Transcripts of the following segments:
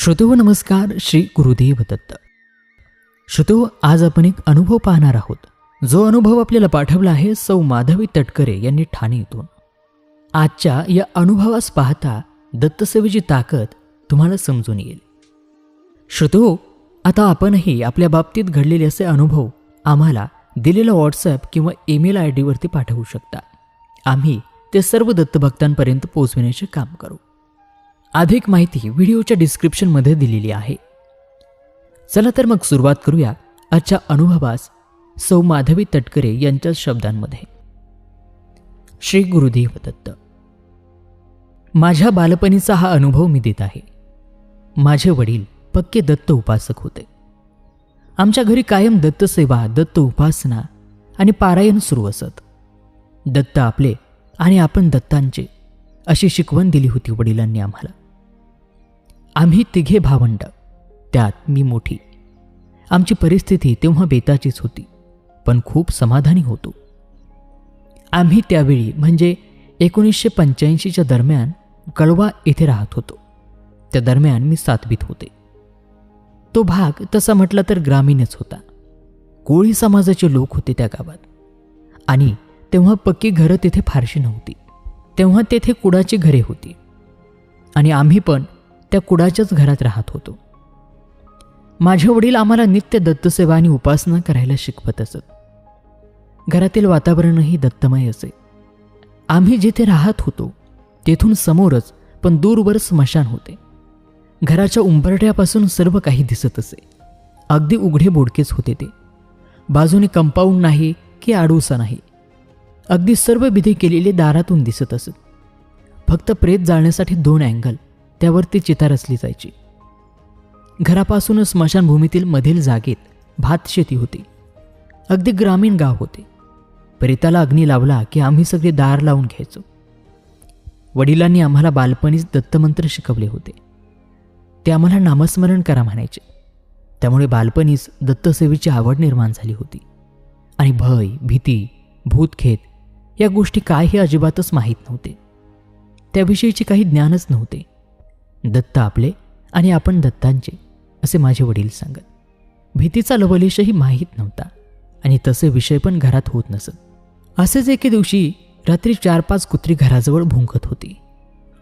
श्रोतो नमस्कार. श्री गुरुदेव दत्त. श्रोतो, आज आपण एक अनुभव पाहणार आहोत, जो अनुभव आपल्याला पाठवला आहे सौ माधवी तटकरे यांनी ठाणे येथून. आजच्या या अनुभवास पाहता दत्तसेवेची ताकद तुम्हाला समजून येईल. श्रोतो, आता आपणही आपल्या बाबतीत घडलेले असे अनुभव आम्हाला दिलेला व्हॉट्सॲप किंवा ईमेल ID वरती पाठवू शकता. आम्ही ते सर्व दत्तभक्तांपर्यंत पोहोचविण्याचे काम करू. अधिक माहिती व्हिडिओच्या डिस्क्रिप्शनमध्ये दिलेली आहे. चला तर मग सुरुवात करूया आजच्या अनुभवास सौ माधवी तटकरे यांच्या शब्दांमध्ये. श्री गुरुदेव दत्त. माझ्या बालपणीचा हा अनुभव मी देत आहे. माझे वडील पक्के दत्त उपासक होते. आमच्या घरी कायम दत्तसेवा, दत्त उपासना आणि पारायण सुरू असत. दत्त आपले आणि आपण दत्तांचे अशी शिकवण दिली होती वडिलांनी आम्हाला. आम्ही तिघे भावंड, त्यात मी मोठी. आमची परिस्थिती तेव्हा बेताचीच होती, पण खूप समाधानी होतो. आम्ही त्यावेळी म्हणजे 1985च्या दरम्यान कळवा येथे राहत होतो. त्या दरम्यान मी 7वीत होते. तो भाग तसा म्हटला तर ग्रामीणच होता. कोळी समाजाचे लोक होते त्या गावात आणि तेव्हा पक्की घरं तेथे फारशी नव्हती. तेव्हा तेथे कुडाची घरे होती आणि आम्ही पण त्या कुडाच्याच घरात राहत होतो. माझे वडील आम्हाला नित्य दत्तसेवा आणि उपासना करायला शिकवत असत. घरातील वातावरणही दत्तमय असे. आम्ही जिथे राहत होतो तेथून समोरच पण दूरवर स्मशान होते. घराच्या उंबरठ्यापासून सर्व काही दिसत असे. अगदी उघडे बोडकेच होते ते. बाजूने कंपाऊंड नाही की आडूसा नाही. अगदी सर्व विधी केलेले दारातून दिसत असत. फक्त प्रेत जाळण्यासाठी 2 अँगल त्यावरती चिता रचली जायची. घरापासून स्मशानभूमीतील मधील जागेत भातशेती होती. अगदी ग्रामीण गाव होते. प्रेताला अग्नी लावला की आम्ही सगळे दार लावून घ्यायचो. वडिलांनी आम्हाला बालपणीच दत्तमंत्र शिकवले होते. ते आम्हाला नामस्मरण करा म्हणायचे. त्यामुळे बालपणीच दत्तसेवेची आवड निर्माण झाली होती. आणि भय, भीती, भूतखेत या गोष्टी काय हे अजिबातच माहीत नव्हते. त्याविषयीचे काही ज्ञानच नव्हते. दत्त आपले आणि आपण दत्तांचे असे माझे वडील सांगत. भीतीचा लवलेशही माहीत नव्हता आणि तसे विषय पण घरात होत नसत. असेच एके दिवशी रात्री 4-5 कुत्री घराजवळ भुंकत होती.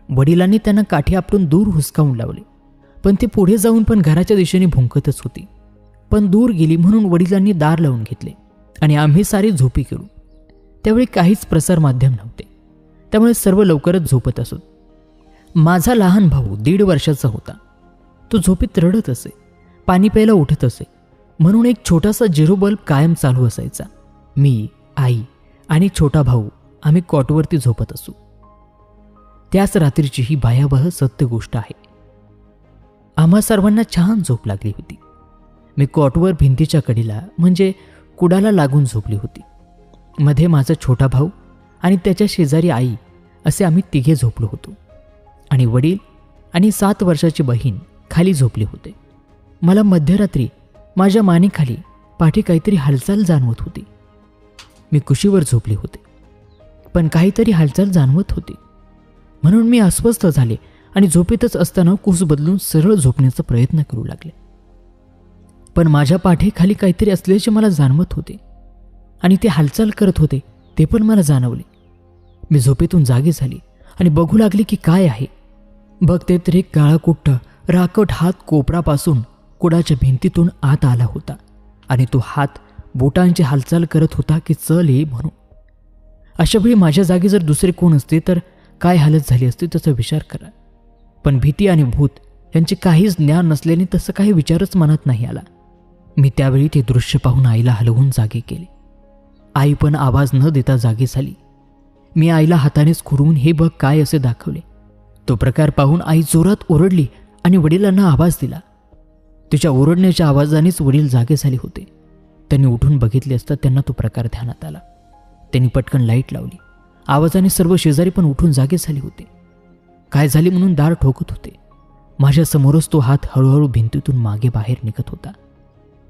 वडिलांनी त्यांना काठी आपटून दूर हुसकावून लावले, पण ते पुढे जाऊन पण घराच्या दिशेने भुंकतच होती. पण दूर गेली म्हणून वडिलांनी दार लावून घेतले आणि आम्ही सारी झोपी गेलो. त्यावेळी काहीच प्रसारमाध्यम नव्हते, त्यामुळे सर्व लवकरच झोपत असत. माझा लहान भाऊ 1.5 वर्षाचा होता. तो झोपेत रडत असे, पाणी प्यायला उठत असे, म्हणून एक छोटासा झिरो बल्ब कायम चालू असायचा. मी, आई आणि छोटा भाऊ आम्ही कॉटवरती झोपत असू. त्याच रात्रीची ही भयावह सत्य गोष्ट आहे. आम्हा सर्वांना छान झोप लागली होती. मी कॉटवर भिंतीच्या कडेला म्हणजे कुडाला लागून झोपली होती. मध्ये माझा छोटा भाऊ आणि त्याच्या शेजारी आई असे आम्ही तिघे झोपलो होतो आणि वडील आणि 7 वर्षाची बहीण खाली झोपले होते. मला मध्यरात्री माझ्या मानेखाली पाठी काहीतरी हालचाल जाणवत होती. मी कुशीवर झोपले होते, पण काहीतरी हालचाल जाणवत होती म्हणून मी अस्वस्थ झाले आणि झोपेतच असताना कुस बदलून सरळ झोपण्याचा प्रयत्न करू लागले. पण माझ्या पाठीखाली काहीतरी असल्याचे मला जाणवत होते आणि ते हालचाल करत होते ते पण मला जाणवले. मी झोपेतून जागी झाली आणि बघू लागले की काय आहे. बघते तर एक काळाकुट्ट राकट हात कोपरापासून कुडाच्या भिंतीतून आत आला होता आणि तो हात बोटांची हालचाल करत होता की चल ये म्हणून. अशावेळी माझ्या जागी जर दुसरे कोण असते तर काय हालत झाली असते त्याचा विचार करा. पण भीती आणि भूत यांचे काहीच ज्ञान नसल्याने तसं काही विचारच मनात नाही आला. मी त्यावेळी ते दृश्य पाहून आईला हलवून जागे केले. आई पण आवाज न देता जागी झाली. मी आईला हातानेच खुरवून हे बघ काय असे दाखवले. तो प्रकार पाहून आई जोरात ओरडली आणि वडिलांना आवाज दिला. तिच्या ओरडण्याच्या आवाजानेच वडील जागे झाले होते. त्यांनी उठून बघितले असता त्यांना तो प्रकार ध्यानात आला. त्यांनी पटकन लाईट लावली. आवाजाने सर्व शेजारी पण उठून जागे झाले होते. काय झाले म्हणून दार ठोकत होते. माझ्या समोरच तो हात हळूहळू भिंतीतून मागे बाहेर निघत होता.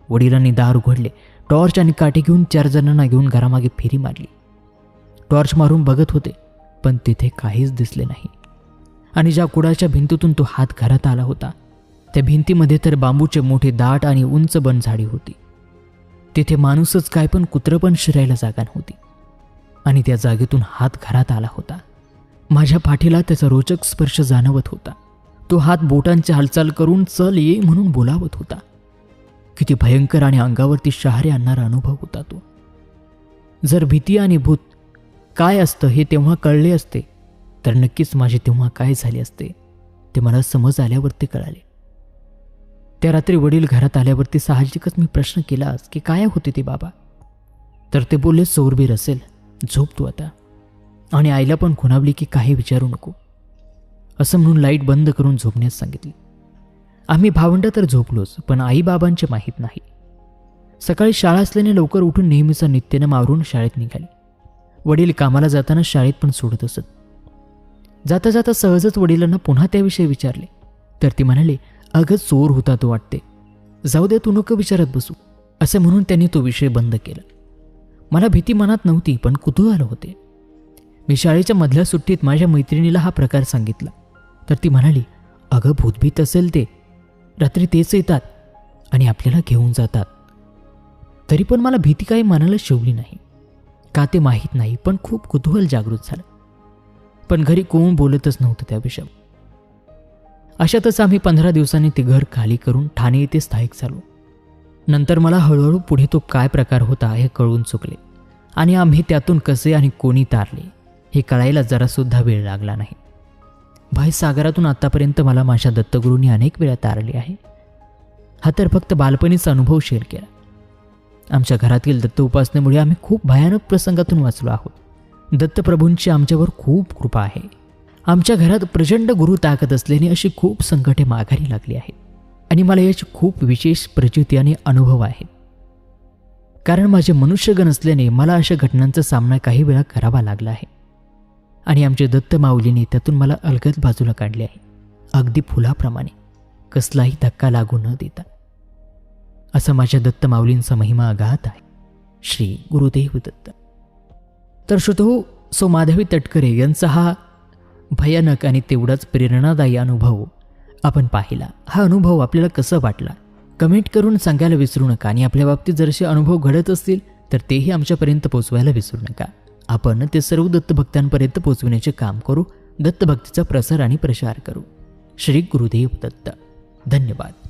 वडिलांनी दार उघडले. टॉर्च आणि काठी घेऊन 4 जणांना घेऊन घरामागे फेरी मारली. टॉर्च मारून बघत होते पण तिथे काहीच दिसले नाही. आणि ज्या कुडाच्या भिंतीतून तो हात घरात आला होता त्या भिंतीमध्ये तर बांबूचे मोठे दाट आणि उंच बन झाडी होती. तेथे माणूसच काय पण कुत्रं पण शिरायला जागा नव्हती. आणि त्या जागेतून हात घरात आला होता. माझ्या पाठीला त्याचा रोचक स्पर्श जाणवत होता. तो हात बोटांची हालचाल करून चल ये म्हणून बोलावत होता. किती भयंकर आणि अंगावरती शहारे आणणारा अनुभव होता तो. जर भीती आणि भूत काय असतं हे तेव्हा कळले असते तर नक्कीच माझे तेव्हा काय झाले असते ते मला समज आल्यावरती कळाले. त्या रात्री वडील घरात आल्यावरती साहजिकच मी प्रश्न केलाच की काय होते ते बाबा. तर ते बोलले सोरबीर असेल, झोप तू आता. आणि आईला पण खुणावली की काही विचारू नको असं म्हणून लाईट बंद करून झोपण्यास सांगितली. आम्ही भावंड तर झोपलोच, पण आईबाबांचे माहीत नाही. सकाळी शाळा असल्याने लवकर उठून नेहमीचा नित्यनेम आवरून शाळेत निघाले. वडील कामाला जाताना शाळेत पण सोडत असत. जाता जाता सहजच वडिलांना पुन्हा त्याविषयी विचारले तर ते म्हणाले, अगं चोर होता तो वाटते, जाऊ दे तू नको विचारत बसू. असे म्हणून त्यांनी तो विषय बंद केला. मला भीती मनात नव्हती पण कुतूहल होते. मी शाळेच्या मधल्या सुट्टीत माझ्या मैत्रिणीला हा प्रकार सांगितला तर ती म्हणाली, अगं भूतभीत असेल ते, रात्री तेच येतात आणि आपल्याला घेऊन जातात. तरी पण मला भीती काही मनाला शिवली नाही. का ते माहीत नाही, पण खूप कुतूहल जागृत झालं. पण घरी कोण बोलतच नव्हतं त्या विषयावर. अशातच आम्ही 15 दिवसांनी ते घर खाली करून ठाणे येथे स्थायिक झालो. नंतर मला हळूहळू पुढे तो काय प्रकार होता हे कळून चुकले आणि आम्ही त्यातून कसे आणि कोणी तारले हे कळायला जरासुद्धा वेळ लागला नाही. भयसागरातून आतापर्यंत मला माझ्या दत्तगुरूंनी अनेक वेळा तारले आहे. हा तर फक्त बालपणीचा अनुभव शेअर केला. आमच्या घरातील दत्त उपासनेमुळे आम्ही खूप भयानक प्रसंगातून वाचलो आहोत. दत्तप्रभूंची आमच्यावर खूप कृपा आहे. आमच्या घरात प्रचंड गुरु ताकद असल्याने अशी खूप संकटे माघारी लागली आहेत आणि मला याची खूप विशेष प्रचिती आणि अनुभव आहेत. कारण माझे मनुष्यगण असल्याने मला अशा घटनांचा सामना काही वेळा करावा लागला आहे आणि आमचे दत्त माऊलीने त्यातून मला अलगद बाजूला काढले आहे, अगदी फुलाप्रमाणे, कसलाही धक्का लागू न देता. असा माझ्या दत्त माऊलींचा महिमा अगाध आहे. श्री गुरुदेव दत्त. तर श्रोतो, सौ माधवी तटकरे यांचा हा भयानक आणि तेवढाच प्रेरणादायी अनुभव आपण पाहिला. हा अनुभव आपल्याला कसा वाटला कमेंट करून सांगायला विसरू नका. आणि आपल्या बाबतीत जर असे अनुभव घडत असतील तर तेही आमच्यापर्यंत पोहोचवायला विसरू नका. आपण ते सर्व दत्तभक्तांपर्यंत पोहोचविण्याचे काम करू. दत्तभक्तीचा प्रसार आणि प्रसार करू. श्री गुरुदेव दत्त. धन्यवाद.